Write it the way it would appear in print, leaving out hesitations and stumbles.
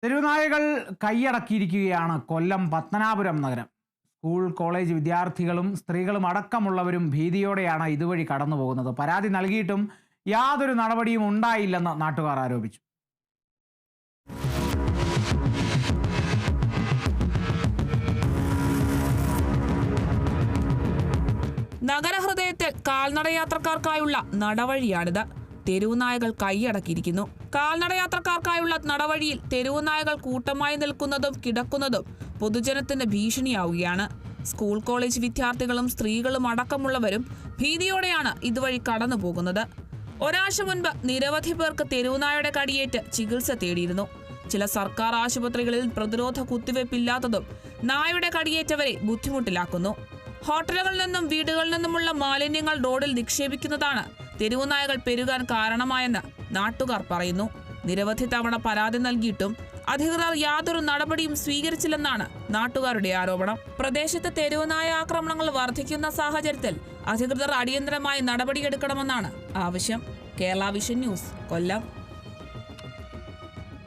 തെരുവുനായകൾ കൈയടക്കിയിരിക്കുകയാണ് കൊല്ലം പത്തനാപുരം നഗരം. School college വിദ്യാർത്ഥികളും സ്ത്രീകളും അടക്കമുള്ളവരും ഭീതിയോടെയാണ് ഇതുവഴി കടന്നു പോകുന്നത്. പരാതി നൽകിയിട്ടും യാതൊരു നടപടിയും ഉണ്ടായില്ലെന്ന് നാട്ടുകാർ ആരോപിച്ചു. നഗരഹൃദയത്തിൽ കാൽനടയാത്രക്കാർക്കായുള്ള നടവഴിയാണിത്. തെരുവുനായകൾ കൈയടക്കിയിരിക്കുന്നു. കാൽനടയാത്രക്കാർക്കായുള്ള നടവഴിയിൽ തെരുവുനായകൾ കൂട്ടമായി നിൽക്കുന്നതും കിടക്കുന്നതും പൊതുജനത്തിന് ഭീഷണിയാവുകയാണ്. സ്കൂൾ കോളേജ് വിദ്യാർത്ഥികളും സ്ത്രീകളും അടക്കമുള്ളവരും ഭീതിയോടെയാണ് ഇതുവഴി കടന്നു പോകുന്നത്. ഒരാഴ്ച മുൻപ് നിരവധി പേർക്ക് തെരുവുനായയുടെ കടിയേറ്റ് ചികിത്സ തേടിയിരുന്നു. ചില സർക്കാർ ആശുപത്രികളിൽ പ്രതിരോധ കുത്തിവയ്പ്പില്ലാത്തതും നായയുടെ കടിയേറ്റവരെ ബുദ്ധിമുട്ടിലാക്കുന്നു. ഹോട്ടലുകളിൽ നിന്നും വീടുകളിൽ നിന്നുമുള്ള മാലിന്യങ്ങൾ റോഡിൽ നിക്ഷേപിക്കുന്നതാണ് തെരുവുനായകൾ പെരുകാൻ കാരണമായെന്ന് നാട്ടുകാർ പറയുന്നു. നിരവധി തവണ പരാതി നൽകിയിട്ടും അധികൃതർ യാതൊരു നടപടിയും സ്വീകരിച്ചില്ലെന്നാണ് നാട്ടുകാരുടെ ആരോപണം. പ്രദേശത്ത് തെരുവുനായ ആക്രമണങ്ങൾ വർദ്ധിക്കുന്ന സാഹചര്യത്തിൽ അധികൃതർ അടിയന്തരമായി നടപടിയെടുക്കണമെന്നാണ് ആവശ്യം. കേരള വിഷൻ ന്യൂസ്, കൊല്ലം.